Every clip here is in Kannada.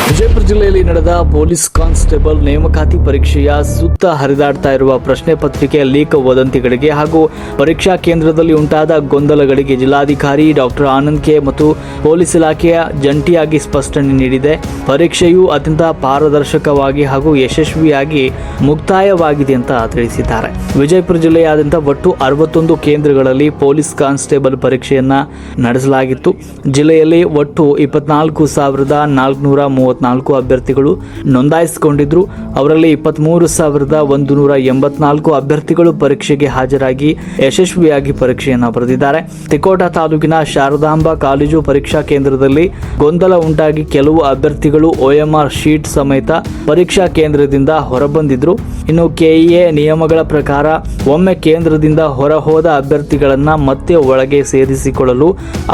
ವಿಜಯಪುರ ಜಿಲ್ಲೆಯಲ್ಲಿ ನಡೆದ ಪೊಲೀಸ್ ಕಾನ್ಸ್ಟೇಬಲ್ ನೇಮಕಾತಿ ಪರೀಕ್ಷೆಯ ಸುತ್ತ ಹರಿದಾಡ್ತಾ ಇರುವ ಪ್ರಶ್ನೆ ಪತ್ರಿಕೆ ಲೀಕ್ ವದಂತಿಗಳಿಗೆ ಹಾಗೂ ಪರೀಕ್ಷಾ ಕೇಂದ್ರದಲ್ಲಿ ಉಂಟಾದ ಗೊಂದಲಗಳಿಗೆ ಜಿಲ್ಲಾಧಿಕಾರಿ ಡಾಕ್ಟರ್ ಆನಂದ್ ಕೆ ಮತ್ತು ಪೊಲೀಸ್ ಇಲಾಖೆಯ ಜಂಟಿಯಾಗಿ ಸ್ಪಷ್ಟನೆ ನೀಡಿದೆ. ಪರೀಕ್ಷೆಯು ಅತ್ಯಂತ ಪಾರದರ್ಶಕವಾಗಿ ಹಾಗೂ ಯಶಸ್ವಿಯಾಗಿ ಮುಕ್ತಾಯವಾಗಿದೆ ಅಂತ ತಿಳಿಸಿದ್ದಾರೆ. ವಿಜಯಪುರ ಜಿಲ್ಲೆಯಾದ್ಯಂತ ಒಟ್ಟು 61 ಕೇಂದ್ರಗಳಲ್ಲಿ ಪೊಲೀಸ್ ಕಾನ್ಸ್ಟೇಬಲ್ ಪರೀಕ್ಷೆಯನ್ನ ನಡೆಸಲಾಗಿತ್ತು. ಜಿಲ್ಲೆಯಲ್ಲಿ ಒಟ್ಟು 24,434 ಅಭ್ಯರ್ಥಿಗಳು ನೋಂದಾಯಿಸಿಕೊಂಡಿದ್ರು. ಅವರಲ್ಲಿ 23,184 ಅಭ್ಯರ್ಥಿಗಳು ಪರೀಕ್ಷೆಗೆ ಹಾಜರಾಗಿ ಯಶಸ್ವಿಯಾಗಿ ಪರೀಕ್ಷೆಯನ್ನು ಬರೆದಿದ್ದಾರೆ. ತಿಕೋಟಾ ತಾಲೂಕಿನ ಶಾರದಾಂಬಾ ಕಾಲೇಜು ಪರೀಕ್ಷಾ ಕೇಂದ್ರದಲ್ಲಿ ಗೊಂದಲ ಉಂಟಾಗಿ ಕೆಲವು ಅಭ್ಯರ್ಥಿಗಳು OMR ಶೀಟ್ ಸಮೇತ ಪರೀಕ್ಷಾ ಕೇಂದ್ರದಿಂದ ಹೊರಬಂದಿದ್ರು. ಇನ್ನು KEA ನಿಯಮಗಳ ಪ್ರಕಾರ ಒಮ್ಮೆ ಕೇಂದ್ರದಿಂದ ಹೊರಹೋದ ಅಭ್ಯರ್ಥಿಗಳನ್ನ ಮತ್ತೆ ಒಳಗೆ ಸೇರಿಸಿಕೊಳ್ಳಲು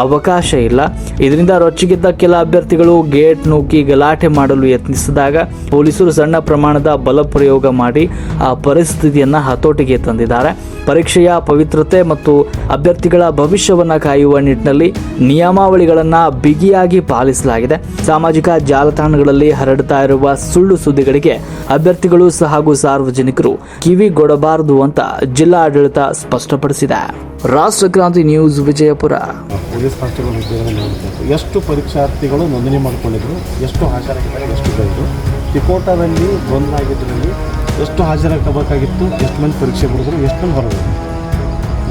ಅವಕಾಶ ಇಲ್ಲ. ಇದರಿಂದ ರೊಚ್ಚಿಗೆದ್ದ ಕೆಲ ಅಭ್ಯರ್ಥಿಗಳು ಗೇಟ್ ನೂಕಿ ಗಲಾಟೆ ಮಾಡಲು ಯತ್ನಿಸಿದಾಗ ಪೊಲೀಸರು ಸಣ್ಣ ಪ್ರಮಾಣದ ಬಲ ಪ್ರಯೋಗ ಮಾಡಿ ಆ ಪರಿಸ್ಥಿತಿಯನ್ನ ಹತೋಟಿಗೆ ತಂದಿದ್ದಾರೆ. ಪರೀಕ್ಷೆಯ ಪವಿತ್ರತೆ ಮತ್ತು ಅಭ್ಯರ್ಥಿಗಳ ಭವಿಷ್ಯವನ್ನ ಕಾಯುವ ನಿಟ್ಟಿನಲ್ಲಿ ನಿಯಮಾವಳಿಗಳನ್ನ ಬಿಗಿಯಾಗಿ ಪಾಲಿಸಲಾಗಿದೆ. ಸಾಮಾಜಿಕ ಜಾಲತಾಣಗಳಲ್ಲಿ ಹರಡ್ತಾ ಇರುವ ಸುಳ್ಳು ಸುದ್ದಿಗಳಿಗೆ ಅಭ್ಯರ್ಥಿಗಳು ಹಾಗೂ ಸಾರ್ವಜನಿಕರು ಕಿವಿಗೊಡಬಾರದು ಅಂತ ಜಿಲ್ಲಾಡಳಿತ ಸ್ಪಷ್ಟಪಡಿಸಿದೆ. Rashtrakranti news, Vijayapura. Police constable ಹುದ್ದೆಗಳನ್ನು ಎಷ್ಟು ಪರೀಕ್ಷಾರ್ಥಿಗಳು ನೋಂದಣಿ ಮಾಡಿಕೊಂಡಿದ್ರು, ಎಷ್ಟು ಹಾಜರಾಗಿದ್ದಾರೆ, ಎಷ್ಟು ಬರೆದು ತಿಕೋಟಾದಲ್ಲಿ ಗೊಂದಲ ಆಗಿದ್ದರಲ್ಲಿ ಎಷ್ಟು ಹಾಜರಾಗಬೇಕಾಗಿತ್ತು, ಎಷ್ಟು ಮಂದಿ ಪರೀಕ್ಷೆ ಬರೆದ್ರು, ಎಷ್ಟು ಮಂದಿ ಹೊರಗಡೆ.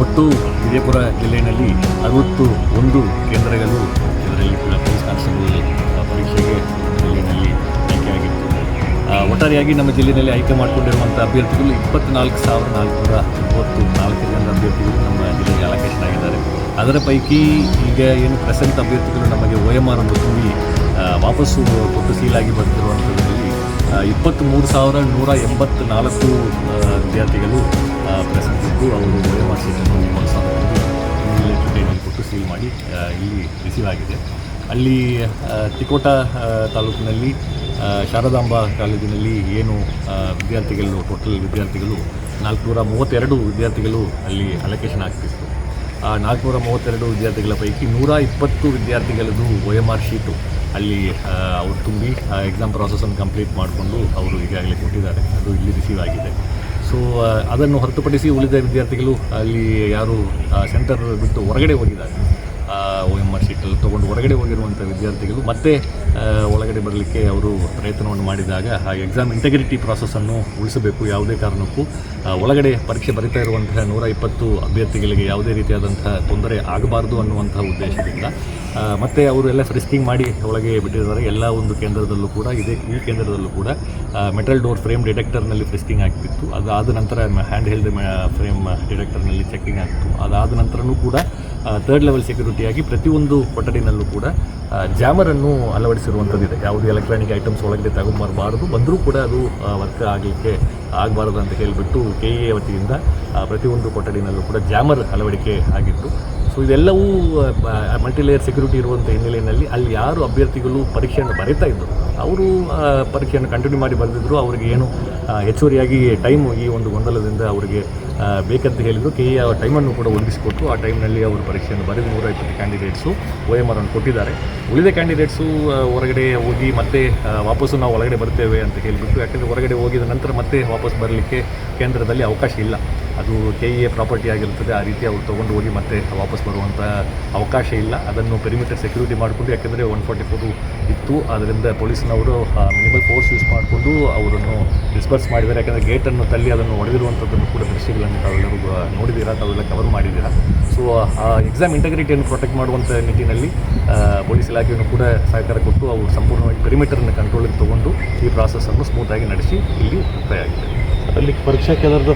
ಒಟ್ಟು ವಿಜಯಪುರ ಜಿಲ್ಲೆಯಲ್ಲಿ 61 ಕೇಂದ್ರಗಳು ಇದರಲ್ಲಿ ಪೊಲೀಸ್ ಕಾನ್ಸ್ಟೇಬಲ್ ಪರೀಕ್ಷೆಗೆ ಜಿಲ್ಲೆಯಲ್ಲಿ ಆಯ್ಕೆಯಾಗಿತ್ತು. ಒಟ್ಟಾರೆಯಾಗಿ ನಮ್ಮ ಜಿಲ್ಲೆಯಲ್ಲಿ ಆಯ್ಕೆ ಮಾಡಿಕೊಂಡಿರುವಂಥ ಅಭ್ಯರ್ಥಿಗಳು 24,434 ಜನ ಅಭ್ಯರ್ಥಿಗಳು ನಮ್ಮ ಜಿಲ್ಲೆಗೆ ಅಲೋಕೇಶನ್ ಆಗಿದ್ದಾರೆ. ಅದರ ಪೈಕಿ ಈಗ ಏನು ಪ್ರೆಸೆಂಟ್ ಅಭ್ಯರ್ಥಿಗಳು ನಮಗೆ OMR ಅನ್ನು ತುಂಬಿ ವಾಪಸ್ಸು ಕೊಟ್ಟು ಸೀಲಾಗಿ ಬಂದಿರುವಂಥದ್ರಲ್ಲಿ 23,184 ವಿದ್ಯಾರ್ಥಿಗಳು ಪ್ರೆಸೆಂಟ್ ಇದ್ದು ಅವರು OMR ಸೀಟನ್ನು ಕೊಟ್ಟು ಸೀಲ್ ಮಾಡಿ ಇಲ್ಲಿ ರಿಸೀವ್ ಆಗಿದೆ. ಅಲ್ಲಿ ತಿಕೋಟಾ ತಾಲೂಕಿನಲ್ಲಿ ಶಾರದಾಂಬಾ ಕಾಲೇಜಿನಲ್ಲಿ ಏನು ವಿದ್ಯಾರ್ಥಿಗಳು ಟೋಟಲ್ ವಿದ್ಯಾರ್ಥಿಗಳು 432 ವಿದ್ಯಾರ್ಥಿಗಳು ಅಲ್ಲಿ ಅಲೋಕೇಶನ್ ಆಗ್ತಿತ್ತು. ಆ 432 ವಿದ್ಯಾರ್ಥಿಗಳ ಪೈಕಿ 120 ವಿದ್ಯಾರ್ಥಿಗಳದ್ದು OMR ಶೀಟು ಅಲ್ಲಿ ಅವರು ತುಂಬಿ ಎಕ್ಸಾಮ್ ಪ್ರಾಸೆಸನ್ನು ಕಂಪ್ಲೀಟ್ ಮಾಡಿಕೊಂಡು ಅವರು ಈಗಾಗಲೇ ಕೊಟ್ಟಿದ್ದಾರೆ. ಅದು ಇಲ್ಲಿ ರಿಸೀವ್ ಆಗಿದೆ. ಸೊ ಅದನ್ನು ಹೊರತುಪಡಿಸಿ ಉಳಿದ ವಿದ್ಯಾರ್ಥಿಗಳು ಅಲ್ಲಿ ಯಾರು ಸೆಂಟರ್ ಬಿಟ್ಟು ಹೊರಗಡೆ ಹೋಗಿದ್ದಾರೆ, OMR ಶೀಟಲ್ಲಿ ತೊಗೊಂಡು ಹೊರಗಡೆ ಹೋಗಿರುವಂಥ ವಿದ್ಯಾರ್ಥಿಗಳು ಮತ್ತೆ ಒಳಗಡೆ ಬರಲಿಕ್ಕೆ ಅವರು ಪ್ರಯತ್ನವನ್ನು ಮಾಡಿದಾಗ ಆ ಎಕ್ಸಾಮ್ ಇಂಟೆಗ್ರಿಟಿ ಪ್ರಾಸೆಸನ್ನು ಉಳಿಸಬೇಕು. ಯಾವುದೇ ಕಾರಣಕ್ಕೂ ಒಳಗಡೆ ಪರೀಕ್ಷೆ ಬರೀತಾ ಇರುವಂತಹ 120 ಅಭ್ಯರ್ಥಿಗಳಿಗೆ ಯಾವುದೇ ರೀತಿಯಾದಂತಹ ತೊಂದರೆ ಆಗಬಾರ್ದು ಅನ್ನುವಂಥ ಉದ್ದೇಶದಿಂದ ಮತ್ತು ಅವರು ಎಲ್ಲ ಫ್ರಿಸ್ಕಿಂಗ್ ಮಾಡಿ ಒಳಗೆ ಬಿಟ್ಟಿದ್ದಾರೆ. ಎಲ್ಲ ಒಂದು ಕೇಂದ್ರದಲ್ಲೂ ಕೂಡ ಈ ಕೇಂದ್ರದಲ್ಲೂ ಕೂಡ ಮೆಟಲ್ ಡೋರ್ ಫ್ರೇಮ್ ಡಿಟೆಕ್ಟರ್ನಲ್ಲಿ ಫ್ರಿಸ್ಕಿಂಗ್ ಆಗ್ತಿತ್ತು. ಅದಾದ ನಂತರ ಹ್ಯಾಂಡ್ ಹೆಲ್ಡ್ ಫ್ರೇಮ್ ಡಿಟೆಕ್ಟರ್ನಲ್ಲಿ ಚೆಕಿಂಗ್ ಆಗ್ತಿತ್ತು. ಅದಾದ ನಂತರನೂ ಕೂಡ 3rd ಲೆವೆಲ್ ಸೆಕ್ಯೂರಿಟಿಯಾಗಿ ಪ್ರತಿಯೊಂದು ಕೊಠಡಿನಲ್ಲೂ ಕೂಡ ಜಾಮರನ್ನು ಅಳವಡಿಸಿರುವಂಥದ್ದಿದೆ. ಯಾವುದೇ ಎಲೆಕ್ಟ್ರಾನಿಕ್ ಐಟಮ್ಸ್ ಒಳಗಡೆ ತಗೊಂಬರಬಾರ್ದು, ಬಂದರೂ ಕೂಡ ಅದು ವರ್ಕ್ ಆಗಲಿಕ್ಕೆ ಆಗಬಾರ್ದು ಅಂತ ಹೇಳಿಬಿಟ್ಟು KEA ವತಿಯಿಂದ ಪ್ರತಿಯೊಂದು ಕೊಠಡಿನಲ್ಲೂ ಕೂಡ ಜಾಮರ್ ಅಳವಡಿಕೆ ಆಗಿತ್ತು. ಸೊ ಇದೆಲ್ಲವೂ ಮಲ್ಟಿಲೇಯರ್ ಸೆಕ್ಯೂರಿಟಿ ಇರುವಂಥ ಹಿನ್ನೆಲೆಯಲ್ಲಿ ಅಲ್ಲಿ ಯಾರು ಅಭ್ಯರ್ಥಿಗಳು ಪರೀಕ್ಷೆಯನ್ನು ಬರೀತಾ ಇದ್ದರು ಅವರು ಪರೀಕ್ಷೆಯನ್ನು ಕಂಟಿನ್ಯೂ ಮಾಡಿ ಬರೆದಿದ್ದರು. ಅವರಿಗೆ ಏನು ಹೆಚ್ಚುವರಿಯಾಗಿ ಟೈಮು ಈ ಒಂದು ಗೊಂದಲದಿಂದ ಅವರಿಗೆ ಬೇಕಂತ ಹೇಳಿದರು. KEA ಟೈಮನ್ನು ಕೂಡ ಒದಗಿಸಿಕೊಟ್ಟು ಆ ಟೈಮ್ನಲ್ಲಿ ಅವರು ಪರೀಕ್ಷೆಯನ್ನು ಬರೆದು 120 ಕ್ಯಾಂಡಿಡೇಟ್ಸು OMR ಅನ್ನು ಕೊಟ್ಟಿದ್ದಾರೆ. ಉಳಿದ ಕ್ಯಾಂಡಿಡೇಟ್ಸು ಹೊರಗಡೆ ಹೋಗಿ ಮತ್ತೆ ವಾಪಸ್ಸು ನಾವು ಒಳಗಡೆ ಬರ್ತೇವೆ ಅಂತ ಹೇಳಿಬಿಟ್ಟು, ಯಾಕೆಂದರೆ ಹೊರಗಡೆ ಹೋಗಿದ ನಂತರ ಮತ್ತೆ ವಾಪಸ್ ಬರಲಿಕ್ಕೆ ಕೇಂದ್ರದಲ್ಲಿ ಅವಕಾಶ ಇಲ್ಲ. ಅದು KEA ಪ್ರಾಪರ್ಟಿ ಆಗಿರುತ್ತದೆ. ಆ ರೀತಿ ಅವ್ರು ತೊಗೊಂಡು ಹೋಗಿ ಮತ್ತೆ ವಾಪಸ್ ಬರುವಂಥ ಅವಕಾಶ ಇಲ್ಲ. ಅದನ್ನು ಪೆರಿಮೀಟರ್ ಸೆಕ್ಯೂರಿಟಿ ಮಾಡಿಕೊಂಡು, ಯಾಕೆಂದರೆ 144 ಇತ್ತು, ಅದರಿಂದ ಪೊಲೀಸ್ನವರು ಮಿನಿಮಲ್ ಫೋರ್ಸ್ ಯೂಸ್ ಮಾಡಿಕೊಂಡು ಅವರನ್ನು ಡಿಸ್ಪರ್ಸ್ ಮಾಡಿದ್ದಾರೆ. ಯಾಕೆಂದರೆ ಗೇಟನ್ನು ತಳ್ಳಿ ಅದನ್ನು ಹೊಡೆದಿರುವಂಥದ್ದನ್ನು ಕೂಡ ದೃಶ್ಯಗಳನ್ನು ತಾವೆಲ್ಲರೂ ನೋಡಿದ್ದೀರಾ, ತಾವೆಲ್ಲ ಕವರ್ ಮಾಡಿದ್ದೀರಾ. ಸೊ ಆ ಎಕ್ಸಾಮ್ ಇಂಟೆಗ್ರಿಟಿಯನ್ನು ಪ್ರೊಟೆಕ್ಟ್ ಮಾಡುವಂಥ ನಿಟ್ಟಿನಲ್ಲಿ ಪೊಲೀಸ್ ಇಲಾಖೆಯನ್ನು ಕೂಡ ಸಹಕಾರ ಕೊಟ್ಟು ಅವರು ಸಂಪೂರ್ಣವಾಗಿ ಪೆರಿಮೀಟರ್ನ ಕಂಟ್ರೋಲಿಗೆ ತೊಗೊಂಡು ಈ ಪ್ರಾಸೆಸ್ಸನ್ನು ಸ್ಮೂತಾಗಿ ನಡೆಸಿ ಇಲ್ಲಿ ಮುಕ್ತಾಯ ಆಗಿದೆ. ಅಲ್ಲಿ ಪರೀಕ್ಷಾ ಕೇಂದ್ರದ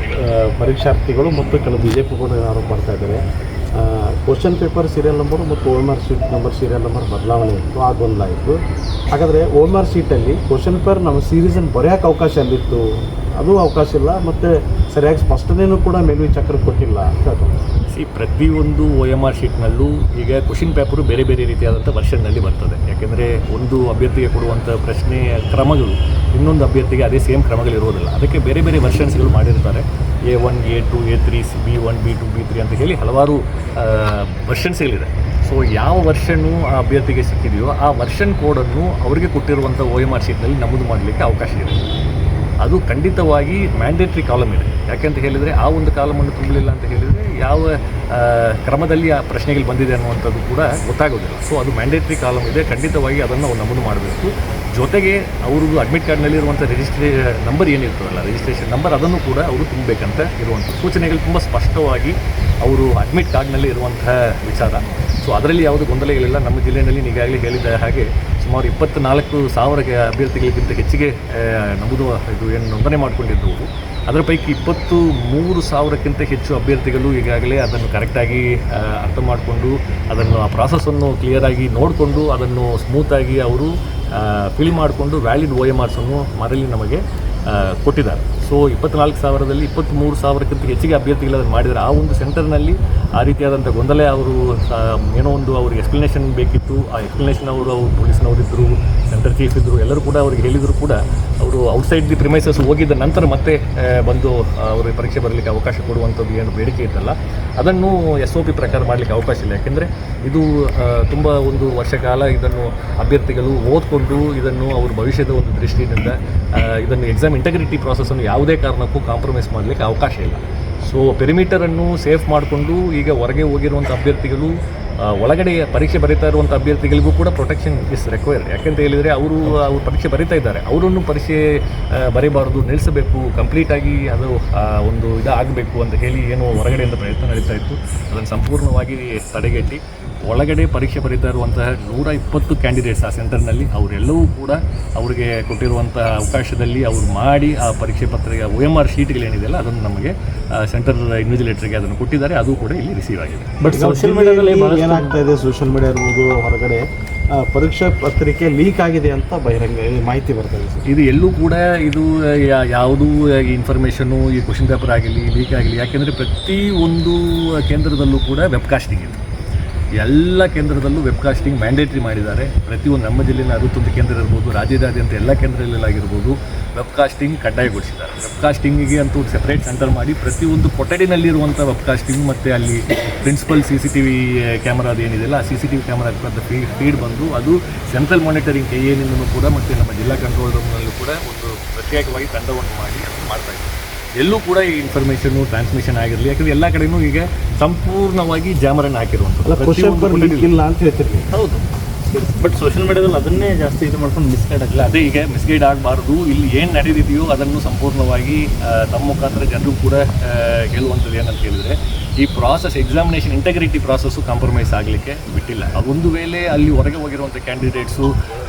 ಪರೀಕ್ಷಾರ್ಥಿಗಳು ಮತ್ತು ಕೆಲವು BJP ಕೂಡ ಆರೋಪ ಮಾಡ್ತಾ ಇದ್ದಾರೆ. ಕ್ವಶನ್ ಪೇಪರ್ ಸೀರಿಯಲ್ ನಂಬರು ಮತ್ತು OMR sheet number serial number ಬದಲಾವಣೆ ಇತ್ತು, ಆ ಗೊಂದಲ ಇತ್ತು. ಹಾಗಾದರೆ OMR ಶೀಟಲ್ಲಿ ಕ್ವಶನ್ ಪೇಪರ್ ನಮ್ಮ ಸೀರೀಸನ್ನು ಬರೆಯೋಕ್ಕೆ ಅವಕಾಶ ಅಲ್ಲಿತ್ತು, ಅದು ಅವಕಾಶ ಇಲ್ಲ, ಮತ್ತು ಸರಿಯಾಗಿ ಸ್ಪಷ್ಟನೆಯೂ ಕೂಡ ಮೇಲ್ವಿ ಚಕ್ರ ಕೊಟ್ಟಿಲ್ಲ ಅಂತ ಹೇಳ್ತಾರೆ. ಪ್ರತಿಯೊಂದು OMR ಶೀಟ್ನಲ್ಲೂ ಈಗ ಕ್ವಶನ್ ಪೇಪರು ಬೇರೆ ಬೇರೆ ರೀತಿಯಾದಂಥ ವರ್ಷನ್ನಲ್ಲಿ ಬರ್ತದೆ. ಯಾಕೆಂದರೆ ಒಂದು ಅಭ್ಯರ್ಥಿಗೆ ಕೊಡುವಂಥ ಪ್ರಶ್ನೆ ಕ್ರಮಗಳು ಇನ್ನೊಂದು ಅಭ್ಯರ್ಥಿಗೆ ಅದೇ ಸೇಮ್ ಕ್ರಮಗಳಿರೋದಿಲ್ಲ. ಅದಕ್ಕೆ ಬೇರೆ ಬೇರೆ ವರ್ಷನ್ಸ್ಗಳು ಮಾಡಿರ್ತಾರೆ. A1, A2, A3, B1, B2, B3 ಅಂತ ಹೇಳಿ ಹಲವಾರು ವರ್ಷನ್ಸ್ಗಳಿದೆ. ಸೊ ಯಾವ ವರ್ಷನು ಆ ಅಭ್ಯರ್ಥಿಗೆ ಸಿಕ್ಕಿದೆಯೋ ಆ ವರ್ಷನ್ ಕೋಡನ್ನು ಅವರಿಗೆ ಕೊಟ್ಟಿರುವಂಥ OMR ಶೀಟ್ನಲ್ಲಿ ನಮೂದು ಮಾಡಲಿಕ್ಕೆ ಅವಕಾಶ ಇದೆ. ಅದು ಖಂಡಿತವಾಗಿ ಮ್ಯಾಂಡೇಟ್ರಿ ಕಾಲಮ್ ಇದೆ. ಯಾಕೆಂತ ಹೇಳಿದರೆ ಆ ಒಂದು ಕಾಲಮನ್ನು ತುಂಬಲಿಲ್ಲ ಅಂತ ಹೇಳಿದರೆ ಯಾವ ಕ್ರಮದಲ್ಲಿ ಆ ಪ್ರಶ್ನೆಗಳು ಬಂದಿದೆ ಅನ್ನುವಂಥದ್ದು ಕೂಡ ಗೊತ್ತಾಗೋದಿಲ್ಲ. ಸೊ ಅದು ಮ್ಯಾಂಡೇಟ್ರಿ ಕಾಲಮ್ ಇದೆ, ಖಂಡಿತವಾಗಿ ಅದನ್ನು ನಾವು ನಮೂದು ಮಾಡಬೇಕು. ಜೊತೆಗೆ ಅವ್ರದ್ದು ಅಡ್ಮಿಟ್ ಕಾರ್ಡ್ನಲ್ಲಿರುವಂಥ ನಂಬರ್ ಏನಿರ್ತದಲ್ಲ, ರಿಜಿಸ್ಟ್ರೇಷನ್ ನಂಬರ್, ಅದನ್ನು ಕೂಡ ಅವರು ತುಂಬಬೇಕಂತ ಇರುವಂಥ ಸೂಚನೆಗಳು ತುಂಬ ಸ್ಪಷ್ಟವಾಗಿ ಅವರು ಅಡ್ಮಿಟ್ ಕಾರ್ಡ್ನಲ್ಲಿ ಇರುವಂತಹ ವಿಚಾರ. ಸೊ ಅದರಲ್ಲಿ ಯಾವುದೇ ಗೊಂದಲಗಳಿಲ್ಲ. ನಮ್ಮ ಜಿಲ್ಲೆಯಲ್ಲಿ ಈಗಾಗಲೇ ಹೇಳಿದ ಹಾಗೆ ಸುಮಾರು 24,000 ಅಭ್ಯರ್ಥಿಗಳಿಗಿಂತ ಹೆಚ್ಚಿಗೆ ನಮ್ಮದು ಇದು ಏನು ನೋಂದಣಿ ಮಾಡಿಕೊಂಡಿದ್ದವು. ಅದರ ಪೈಕಿ 23,000ಕ್ಕಿಂತ ಹೆಚ್ಚು ಅಭ್ಯರ್ಥಿಗಳು ಈಗಾಗಲೇ ಅದನ್ನು ಕರೆಕ್ಟಾಗಿ ಅರ್ಥ ಮಾಡಿಕೊಂಡು ಅದನ್ನು ಆ ಪ್ರಾಸೆಸ್ಸನ್ನು ಕ್ಲಿಯರಾಗಿ ನೋಡಿಕೊಂಡು ಅದನ್ನು ಸ್ಮೂತಾಗಿ ಅವರು ಫಿಲ್ ಮಾಡಿಕೊಂಡು ವ್ಯಾಲಿಡ್ OMRಸನ್ನು ಮರಳಿ ನಮಗೆ ಕೊಟ್ಟಿದ್ದಾರೆ. ಸೊ 24,000ದಲ್ಲಿ 23,000ಕ್ಕಿಂತ ಹೆಚ್ಚಿಗೆ ಅಭ್ಯರ್ಥಿಗಳು ಅದನ್ನು ಮಾಡಿದ್ದಾರೆ. ಆ ಒಂದು ಸೆಂಟರ್ನಲ್ಲಿ ಆ ರೀತಿಯಾದಂಥ ಗೊಂದಲ ಅವರು ಏನೋ ಒಂದು ಅವ್ರಿಗೆ ಎಕ್ಸ್ಪ್ಲನೇಷನ್ ಬೇಕಿತ್ತು. ಆ ಎಕ್ಸ್ಪ್ಲನೇಷನ್ ಅವರು ಪೊಲೀಸ್ನವರಿದ್ದರು, ಸೆಂಟರ್ ಚೀಫ್ ಇದ್ದರು, ಎಲ್ಲರೂ ಕೂಡ ಅವ್ರಿಗೆ ಹೇಳಿದರೂ ಕೂಡ ಅವರು ಔಟ್ಸೈಡ್ ದಿ ಪ್ರಿಮೈಸಸ್ ಹೋಗಿದ್ದ ನಂತರ ಮತ್ತೆ ಬಂದು ಅವರಿಗೆ ಪರೀಕ್ಷೆ ಬರಲಿಕ್ಕೆ ಅವಕಾಶ ಕೊಡುವಂಥದ್ದು ಏನು ಬೇಡಿಕೆ ಇತ್ತಲ್ಲ, ಅದನ್ನು SOP ಪ್ರಕಾರ ಮಾಡಲಿಕ್ಕೆ ಅವಕಾಶ ಇಲ್ಲ. ಯಾಕೆಂದರೆ ಇದು ತುಂಬ ಒಂದು ವರ್ಷ ಕಾಲ ಇದನ್ನು ಅಭ್ಯರ್ಥಿಗಳು ಓದ್ಕೊಂಡು ಇದನ್ನು ಅವ್ರ ಭವಿಷ್ಯದ ಒಂದು ದೃಷ್ಟಿಯಿಂದ ಇದನ್ನು ಎಕ್ಸಾಮ್ ಇಂಟಗ್ರಿಟಿ ಪ್ರಾಸೆಸ್ಸನ್ನು ಯಾವುದೇ ಕಾರಣಕ್ಕೂ ಕಾಂಪ್ರಮೈಸ್ ಮಾಡಲಿಕ್ಕೆ ಅವಕಾಶ ಇಲ್ಲ. ಸೊ ಪೆರಿಮೀಟರನ್ನು ಸೇಫ್ ಮಾಡಿಕೊಂಡು ಈಗ ಹೊರಗೆ ಹೋಗಿರುವಂಥ ಅಭ್ಯರ್ಥಿಗಳು ಒಳಗಡೆ ಪರೀಕ್ಷೆ ಬರೀತಾ ಇರುವಂಥ ಅಭ್ಯರ್ಥಿಗಳಿಗೂ ಕೂಡ ಪ್ರೊಟೆಕ್ಷನ್ ಇಸ್ ರಿಕ್ವೈರ್ಡ್. ಯಾಕೆಂತ ಹೇಳಿದರೆ ಅವರು ಪರೀಕ್ಷೆ ಬರೀತಾ ಇದ್ದಾರೆ, ಅವರನ್ನು ಪರೀಕ್ಷೆ ಬರೀಬಾರ್ದು, ನಿಲ್ಲಿಸಬೇಕು, ಕಂಪ್ಲೀಟಾಗಿ ಅದು ಒಂದು ಆಗಬೇಕು ಅಂತ ಹೇಳಿ ಏನು ಹೊರಗಡೆಯಿಂದ ಪ್ರಯತ್ನ ನಡೀತಾ ಇತ್ತು, ಅದನ್ನು ಸಂಪೂರ್ಣವಾಗಿ ತಡೆಗಟ್ಟಿ ಒಳಗಡೆ ಪರೀಕ್ಷೆ ಬರೀತಾ ಇರುವಂತಹ 120 ಕ್ಯಾಂಡಿಡೇಟ್ಸ್ ಆ ಸೆಂಟರ್ನಲ್ಲಿ ಅವರೆಲ್ಲವೂ ಕೂಡ ಅವರಿಗೆ ಕೊಟ್ಟಿರುವಂಥ ಅವಕಾಶದಲ್ಲಿ ಅವರು ಮಾಡಿ ಆ ಪರೀಕ್ಷೆ ಪತ್ರಿಕೆ OMR ಶೀಟ್ಗಳೇನಿದೆಯಲ್ಲ ಅದನ್ನು ನಮಗೆ ಸೆಂಟರ್ ಇನ್ವಿಜಿಲೇಟರ್ಗೆ ಅದನ್ನು ಕೊಟ್ಟಿದ್ದಾರೆ. ಅದು ಕೂಡ ಇಲ್ಲಿ ರಿಸೀವ್ ಆಗಿದೆ. ಬಟ್ ಸೋಷಿಯಲ್ ಮೀಡಿಯಾದಲ್ಲಿ ಏನಾಗ್ತಾ ಇದೆ, ಸೋಷಿಯಲ್ ಮೀಡಿಯಾ ಇರ್ಬೋದು, ಹೊರಗಡೆ ಪರೀಕ್ಷಾ ಪತ್ರಿಕೆ ಲೀಕ್ ಆಗಿದೆ ಅಂತ ಬಹಿರಂಗ ಮಾಹಿತಿ ಬರ್ತದೆ. ಇದು ಎಲ್ಲೂ ಕೂಡ ಇದು ಯಾವುದೂ ಇನ್ಫಾರ್ಮೇಷನ್ನು ಈ ಕ್ವಶನ್ ಪೇಪರ್ ಆಗಲಿ ಲೀಕ್ ಆಗಲಿ, ಯಾಕೆಂದರೆ ಪ್ರತಿಯೊಂದು ಕೇಂದ್ರದಲ್ಲೂ ಕೂಡ ವೆಬ್ಕಾಸ್ಟಿಂಗ್ ಇದೆ. ಎಲ್ಲ ಕೇಂದ್ರದಲ್ಲೂ ವೆಬ್ಕಾಸ್ಟಿಂಗ್ ಮ್ಯಾಂಡೇಟ್ರಿ ಮಾಡಿದ್ದಾರೆ. ಪ್ರತಿಯೊಂದು ನಮ್ಮ ಜಿಲ್ಲೆಯ 61 ಕೇಂದ್ರ ಇರ್ಬೋದು, ರಾಜ್ಯದಾದ್ಯಂತ ಎಲ್ಲ ಕೇಂದ್ರಗಳಲ್ಲಾಗಿರ್ಬೋದು ವೆಬ್ಕಾಸ್ಟಿಂಗ್ ಕಡ್ಡಾಯಗೊಳಿಸಿದ್ದಾರೆ. ವೆಬ್ಕಾಸ್ಟಿಂಗಿಗೆ ಅಂತೂ ಸೆಪ್ರೇಟ್ ಸೆಂಟರ್ ಮಾಡಿ ಪ್ರತಿಯೊಂದು ಕೊಠಡಿನಲ್ಲಿರುವಂಥ ವೆಬ್ಕಾಸ್ಟಿಂಗ್ ಮತ್ತು ಅಲ್ಲಿ ಪ್ರಿನ್ಸಿಪಲ್ CCTV ಕ್ಯಾಮರಾದ ಏನಿದೆಯಲ್ಲ ಆ CCTV ಕ್ಯಾಮರಾ ಫೀಡ್ ಬಂದು ಅದು ಸೆಂಟ್ರಲ್ ಮಾನಿಟರಿಂಗ್ KAನಿಂದಲೂ ಕೂಡ ಮತ್ತು ನಮ್ಮ ಜಿಲ್ಲಾ ಕಂಟ್ರೋಲ್ ರೂಮ್ನಲ್ಲೂ ಕೂಡ ಒಂದು ಪ್ರತ್ಯೇಕವಾಗಿ ತಂಡವನ್ನು ಮಾಡಿ ಅದನ್ನು ಮಾಡ್ತಾಯಿದ್ದಾರೆ. ಎಲ್ಲೂ ಕೂಡ ಈ ಇನ್ಫಾರ್ಮೇಷನ್ನು ಟ್ರಾನ್ಸ್ಮಿಷನ್ ಆಗಿರಲಿ, ಯಾಕಂದರೆ ಎಲ್ಲ ಕಡೆಯೂ ಈಗ ಸಂಪೂರ್ಣವಾಗಿ ಜಾಮರನ್ನು ಹಾಕಿರುವಂಥದ್ದು ಇಲ್ಲ ಅಂತ ಹೇಳ್ತೀರಿ. ಹೌದು, ಬಟ್ ಸೋಷಿಯಲ್ ಮೀಡಿಯಾದಲ್ಲಿ ಅದನ್ನೇ ಜಾಸ್ತಿ ಇದು ಮಾಡ್ಕೊಂಡು ಮಿಸ್ಗೈಡ್ ಆಗಲ್ಲ. ಅದೇ ಈಗ ಮಿಸ್ಗೈಡ್ ಆಗಬಾರ್ದು. ಇಲ್ಲಿ ಏನು ನಡೆದಿದೆಯೋ ಅದನ್ನು ಸಂಪೂರ್ಣವಾಗಿ ತಮ್ಮ ಮುಖಾಂತರ ಜನರು ಕೂಡ ಹೇಳುವಂಥದ್ದು ಏನಂತ ಹೇಳಿದರೆ, ಈ process examination integrity process compromise ಆಗಲಿಕ್ಕೆ ಬಿಟ್ಟಿಲ್ಲ. ಒಂದು ವೇಳೆ ಅಲ್ಲಿ ಹೊರಗೆ ಹೋಗಿರುವಂಥ ಕ್ಯಾಂಡಿಡೇಟ್ಸು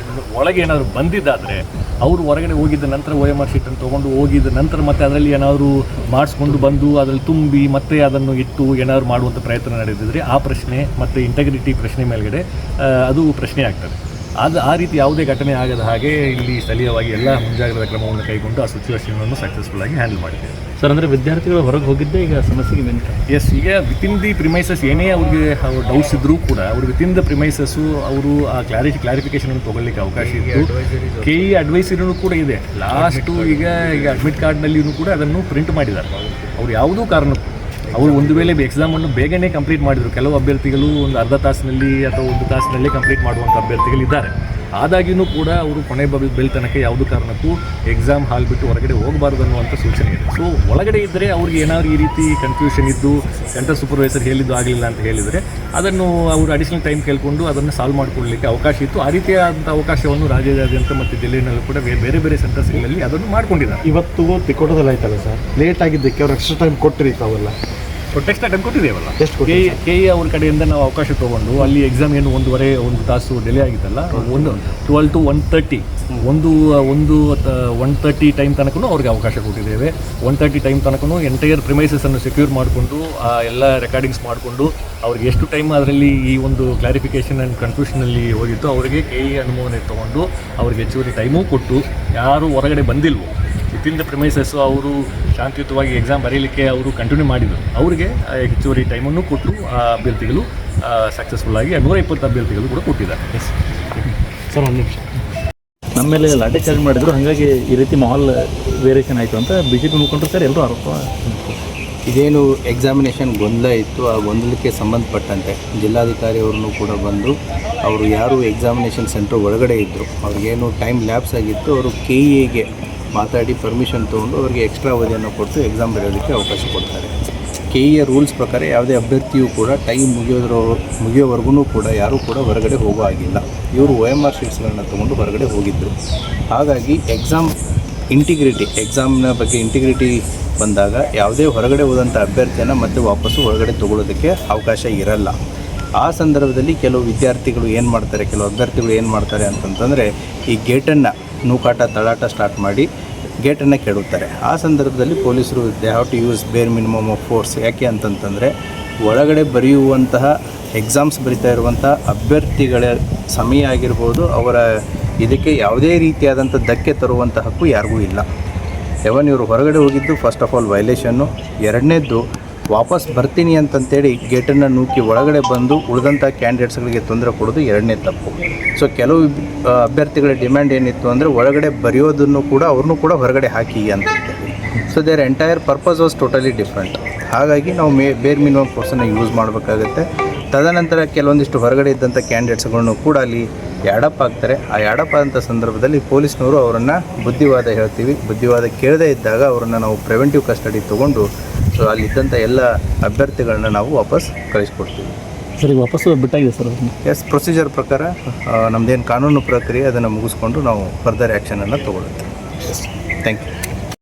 ಒಳಗೆ ಏನಾದರೂ ಬಂದಿದ್ದಾದರೆ ಅವರು ಹೊರಗಡೆ ಹೋಗಿದ್ದ ನಂತರ OMR ಶೀಟನ್ನು ತೊಗೊಂಡು ಹೋಗಿದ್ದ ನಂತರ ಮತ್ತೆ ಅದರಲ್ಲಿ ಏನಾದರೂ ಮಾಡಿಸ್ಕೊಂಡು ಬಂದು ಅದರಲ್ಲಿ ತುಂಬಿ ಮತ್ತೆ ಅದನ್ನು ಇಟ್ಟು ಏನಾದರೂ ಮಾಡುವಂಥ ಪ್ರಯತ್ನ ನಡೆದಿದ್ದರೆ ಆ ಪ್ರಶ್ನೆ ಮತ್ತು ಇಂಟಗ್ರಿಟಿ ಪ್ರಶ್ನೆ ಮೇಲ್ಗಡೆ ಅದು ಪ್ರಶ್ನೆ ಆಗ್ತದೆ. ಆ ರೀತಿ ಯಾವುದೇ ಘಟನೆ ಆಗದ ಹಾಗೆ ಇಲ್ಲಿ ಸ್ಥಳೀಯವಾಗಿ ಎಲ್ಲ ಮುಂಜಾಗ್ರತಾ ಕ್ರಮವನ್ನು ಕೈಗೊಂಡು ಆ ಸಿಚುವೇಷನನ್ನು ಸಕ್ಸಸ್ಫುಲ್ ಆಗಿ ಹ್ಯಾಂಡಲ್ ಮಾಡಿದ್ದೇವೆ. ಸರ್, ಅಂದರೆ ವಿದ್ಯಾರ್ಥಿಗಳು ಹೊರಗೆ ಹೋಗಿದ್ದೇ ಈಗ ಸಮಸ್ಯೆಗೆ ಮೇನ್. ಎಸ್, ಈಗ ವಿತಿನ್ ದಿ ಪ್ರಿಮೈಸಸ್ ಏನೇ ಅವ್ರಿಗೆ ಡೌಟ್ಸ್ ಇದ್ದರೂ ಕೂಡ ಅವರು ವಿತಿನ್ ದ ಪ್ರಿಮೈಸಸ್ಸು ಅವರು ಆ ಕ್ಲಾರಿಫಿಕೇಷನನ್ನು ತೊಗೊಳ್ಳಿಕ್ಕೆ ಅವಕಾಶ ಇತ್ತು. KE ಅಡ್ವೈಸರಿನೂ ಕೂಡ ಇದೆ. ಲಾಸ್ಟು ಈಗ ಅಡ್ಮಿಟ್ ಕಾರ್ಡ್ನಲ್ಲಿಯೂ ಕೂಡ ಅದನ್ನು ಪ್ರಿಂಟ್ ಮಾಡಿದ್ದಾರೆ. ಅವರು ಯಾವುದೂ ಕಾರಣಕ್ಕೂ ಅವರು ಒಂದು ವೇಳೆ ಎಕ್ಸಾಮನ್ನು ಬೇಗನೆ ಕಂಪ್ಲೀಟ್ ಮಾಡಿದರು. ಕೆಲವು ಅಭ್ಯರ್ಥಿಗಳು ಒಂದು ಅರ್ಧ ತಾಸಿನಲ್ಲಿ ಅಥವಾ 1 ತಾಸಿನಲ್ಲಿ ಕಂಪ್ಲೀಟ್ ಮಾಡುವಂಥ ಅಭ್ಯರ್ಥಿಗಳಿದ್ದಾರೆ. ಆದಾಗ್ಯೂ ಕೂಡ ಅವರು ಕೊನೆ ಬೆಲ್ ತನಕ ಯಾವುದೂ ಕಾರಣಕ್ಕೂ ಎಕ್ಸಾಮ್ ಹಾಲ್ ಬಿಟ್ಟು ಹೊರಗಡೆ ಹೋಗಬಾರ್ದು ಅನ್ನುವಂಥ ಸೂಚನೆ ಇದೆ. ಸೊ ಒಳಗಡೆ ಇದ್ದರೆ ಅವ್ರಿಗೆ ಏನಾದರೂ ಈ ರೀತಿ ಕನ್ಫ್ಯೂಷನ್ ಇದ್ದು ಸೆಂಟರ್ ಸೂಪರ್ವೈಸರ್ ಹೇಳಿದ್ದು ಆಗಲಿಲ್ಲ ಅಂತ ಹೇಳಿದರೆ ಅದನ್ನು ಅವರು ಅಡಿಷನಲ್ ಟೈಮ್ ಕೇಳಿಕೊಂಡು ಅದನ್ನು ಸಾಲ್ವ್ ಮಾಡಿಕೊಳ್ಳಲಿಕ್ಕೆ ಅವಕಾಶ ಇತ್ತು. ಆ ರೀತಿಯಾದಂಥ ಅವಕಾಶವನ್ನು ರಾಜ್ಯದಾದ್ಯಂತ ಮತ್ತು ಜಿಲ್ಲೆಯಲ್ಲೂ ಕೂಡ ಬೇರೆ ಬೇರೆ ಸೆಂಟರ್ಸ್ಗಳಲ್ಲಿ ಅದನ್ನು ಮಾಡ್ಕೊಂಡಿದ್ದಾರೆ. ಇವತ್ತು ತಿಕೋಟದಲ್ಲಿ ಆಯ್ತಲ್ಲ ಸರ್, ಲೇಟ್ ಆಗಿದ್ದಕ್ಕೆ ಅವ್ರು ಎಕ್ಸ್ಟ್ರಾ ಟೈಮ್ ಕೊಟ್ಟಿರಿ ತಾವೆಲ್ಲ? ಎಕ್ಸ್ಟ್ರಾ ಟೈಮ್ ಕೊಟ್ಟಿದ್ದೇವಲ್ಲ. ಎಷ್ಟು KE ಅವ್ರ ಕಡೆಯಿಂದ ನಾವು ಅವಕಾಶ ತೊಗೊಂಡು ಅಲ್ಲಿ ಎಕ್ಸಾಮ್ ಏನು 1 ತಾಸು ಡಿಲೇ ಆಗಿತ್ತಲ್ಲ, 12 to 1:30 1:30 ಟೈಮ್ ತನಕ ಅವ್ರಿಗೆ ಅವಕಾಶ ಕೊಟ್ಟಿದ್ದೇವೆ. 1:30 ಟೈಮ್ ತನಕ ಎಂಟೈರ್ ಪ್ರಿಮೈಸಸನ್ನು ಸೆಕ್ಯೂರ್ ಮಾಡಿಕೊಂಡು ಎಲ್ಲ ರೆಕಾರ್ಡಿಂಗ್ಸ್ ಮಾಡಿಕೊಂಡು ಅವ್ರಿಗೆ ಎಷ್ಟು ಟೈಮ್ ಅದರಲ್ಲಿ ಈ ಒಂದು ಕ್ಲಾರಿಫಿಕೇಷನ್ ಆ್ಯಂಡ್ ಕನ್ಫ್ಯೂಷನಲ್ಲಿ ಹೋಗಿತ್ತು ಅವರಿಗೆ KE ಅನುಮೋದನೆ ತೊಗೊಂಡು ಅವ್ರಿಗೆ ಹೆಚ್ಚುವರಿ ಟೈಮೂ ಕೊಟ್ಟು ಯಾರು ಹೊರಗಡೆ ಬಂದಿಲ್ವೋ ವಿತಿನ್ ದ ಪ್ರಿಮೈಸಸ್ಸು ಅವರು ಶಾಂತಿಯುತವಾಗಿ ಎಕ್ಸಾಮ್ ಬರೀಲಿಕ್ಕೆ ಅವರು ಕಂಟಿನ್ಯೂ ಮಾಡಿದರು. ಅವರಿಗೆ ಹೆಚ್ಚುವರಿ ಟೈಮನ್ನು ಕೊಟ್ಟು ಆ ಅಭ್ಯರ್ಥಿಗಳು ಸಕ್ಸಸ್ಫುಲ್ಲಾಗಿ 120 ಅಭ್ಯರ್ಥಿಗಳು ಕೂಡ ಕೊಟ್ಟಿದ್ದಾರೆ. ಸರ್ ಒಂದು ನಿಮಿಷ. ನಮ್ಮ ಮೇಲೆ ಲಾಠಿ ಚಾರ್ಜ್ ಮಾಡಿದ್ರು, ಹಾಗಾಗಿ ಈ ರೀತಿ ಮಾಹೋಲ್ ವೇರಿಯೇಷನ್ ಆಯಿತು ಅಂತ BJP ಮುಖಂಡರು ಸರ್ ಎಲ್ಲರೂ ಆರೋಪ. ಇದೇನು ಎಕ್ಸಾಮಿನೇಷನ್ ಗೊಂದಲ ಇತ್ತು, ಆ ಗೊಂದಲಕ್ಕೆ ಸಂಬಂಧಪಟ್ಟಂತೆ ಜಿಲ್ಲಾಧಿಕಾರಿ ಅವ್ರನ್ನೂ ಕೂಡ ಬಂದು ಅವರು ಯಾರು ಎಕ್ಸಾಮಿನೇಷನ್ ಸೆಂಟ್ರ್ ಒಳಗಡೆ ಇದ್ದರು ಅವ್ರಿಗೇನು ಟೈಮ್ ಲ್ಯಾಪ್ಸ್ ಆಗಿತ್ತು, ಅವರು KEAಗೆ ಮಾತಾಡಿ ಪರ್ಮಿಷನ್ ತೊಗೊಂಡು ಅವರಿಗೆ ಎಕ್ಸ್ಟ್ರಾ ಅವಧಿಯನ್ನು ಕೊಟ್ಟು ಎಕ್ಸಾಮ್ ಬರೆಯೋದಕ್ಕೆ ಅವಕಾಶ ಕೊಡ್ತಾರೆ. KEA ರೂಲ್ಸ್ ಪ್ರಕಾರ ಯಾವುದೇ ಅಭ್ಯರ್ಥಿಯೂ ಕೂಡ ಟೈಮ್ ಮುಗಿಯೋವರೆಗೂ ಕೂಡ ಯಾರೂ ಕೂಡ ಹೊರಗಡೆ ಹೋಗೋ ಆಗಿಲ್ಲ. ಇವರು OMR ಶೀಟ್ಸ್ಗಳನ್ನ ತೊಗೊಂಡು ಹೊರಗಡೆ ಹೋಗಿದ್ದರು. ಹಾಗಾಗಿ ಎಕ್ಸಾಮ್ನ ಬಗ್ಗೆ ಇಂಟಿಗ್ರಿಟಿ ಬಂದಾಗ ಯಾವುದೇ ಹೊರಗಡೆ ಹೋದಂಥ ಅಭ್ಯರ್ಥಿಯನ್ನು ಮತ್ತೆ ವಾಪಸ್ಸು ಹೊರಗಡೆ ತೊಗೊಳ್ಳೋದಕ್ಕೆ ಅವಕಾಶ ಇರಲ್ಲ. ಆ ಸಂದರ್ಭದಲ್ಲಿ ಕೆಲವು ವಿದ್ಯಾರ್ಥಿಗಳು ಏನು ಮಾಡ್ತಾರೆ, ಕೆಲವು ಅಭ್ಯರ್ಥಿಗಳು ಏನು ಮಾಡ್ತಾರೆ ಅಂತಂತಂದರೆ ಈ ಗೇಟನ್ನು ನೂಕಾಟ ತಳ್ಳಾಟ ಸ್ಟಾರ್ಟ್ ಮಾಡಿ ಗೇಟನ್ನು ಕೆಡುತ್ತಾರೆ. ಆ ಸಂದರ್ಭದಲ್ಲಿ ಪೊಲೀಸರು ದೇ ಹ್ಯಾವ್ ಟು ಯೂಸ್ ಬೇರ್ ಮಿನಿಮಮ್ ಆಫ್ ಫೋರ್ಸ್. ಯಾಕೆ ಅಂತಂತಂದರೆ ಒಳಗಡೆ ಬರೆಯುವಂತಹ ಎಕ್ಸಾಮ್ಸ್ ಬರಿತಾ ಇರುವಂಥ ಅಭ್ಯರ್ಥಿಗಳ ಸಮಯ ಆಗಿರ್ಬೋದು, ಅವರ ಇದಕ್ಕೆ ಯಾವುದೇ ರೀತಿಯಾದಂಥ ಧಕ್ಕೆ ತರುವಂಥ ಹಕ್ಕು ಯಾರಿಗೂ ಇಲ್ಲ. ಇವರು ಹೊರಗಡೆ ಹೋಗಿದ್ದು ಫಸ್ಟ್ ಆಫ್ ಆಲ್ ವೈಲೇಷನ್ನು. ಎರಡನೇದ್ದು ವಾಪಸ್ ಬರ್ತೀನಿ ಅಂತಂತೇಳಿ ಗೇಟನ್ನು ನೂಕಿ ಒಳಗಡೆ ಬಂದು ಉಳಿದಂಥ ಕ್ಯಾಂಡಿಡೇಟ್ಸ್ಗಳಿಗೆ ತೊಂದರೆ ಕೊಡೋದು ಎರಡನೇ ತಪ್ಪು. ಸೊ ಕೆಲವು ಅಭ್ಯರ್ಥಿಗಳ ಡಿಮ್ಯಾಂಡ್ ಏನಿತ್ತು ಅಂದರೆ ಒಳಗಡೆ ಬರೆಯೋದನ್ನು ಕೂಡ ಅವ್ರನ್ನೂ ಕೂಡ ಹೊರಗಡೆ ಹಾಕಿ ಅಂತಂತೇಳಿ. So there entire purpose was totally different. ಹಾಗಾಗಿ ನಾವು ಬೇರ್ ಮಿನಿಮಮ್ ಫೋರ್ಸನ್ನು ಯೂಸ್ ಮಾಡಬೇಕಾಗುತ್ತೆ. ತದನಂತರ ಕೆಲವೊಂದಿಷ್ಟು ಹೊರಗಡೆ ಇದ್ದಂಥ ಕ್ಯಾಂಡಿಡೇಟ್ಸ್ಗಳನ್ನು ಕೂಡ ಅಲ್ಲಿ ಯಾಡಪ್ ಆಗ್ತಾರೆ. ಆ ಯಾಡಪ್ ಆದಂಥ ಸಂದರ್ಭದಲ್ಲಿ ಪೊಲೀಸ್ನವರು ಅವರನ್ನು ಬುದ್ಧಿವಾದ ಹೇಳ್ತೀವಿ. ಬುದ್ಧಿವಾದ ಕೇಳದೇ ಇದ್ದಾಗ ಅವರನ್ನು ನಾವು ಪ್ರಿವೆಂಟಿವ್ ಕಸ್ಟಡಿ ತೊಗೊಂಡು ಸೊ ಅಲ್ಲಿದ್ದಂಥ ಎಲ್ಲ ಅಭ್ಯರ್ಥಿಗಳನ್ನ ನಾವು ವಾಪಸ್ ಕಳಿಸ್ಕೊಡ್ತೀವಿ. ಸರ್ ಈಗ ವಾಪಸ್ಸು ಬಿಟ್ಟಾಗಿದೆ ಸರ್. ಎಸ್, ಪ್ರೊಸೀಜರ್ ಪ್ರಕಾರ ನಮ್ಮದೇನು ಕಾನೂನು ಪ್ರಕ್ರಿಯೆ ಅದನ್ನು ಮುಗಿಸ್ಕೊಂಡು ನಾವು ಫರ್ದರ್ ಆ್ಯಕ್ಷನನ್ನು ತೊಗೊಳುತ್ತೇವೆ. Thank you.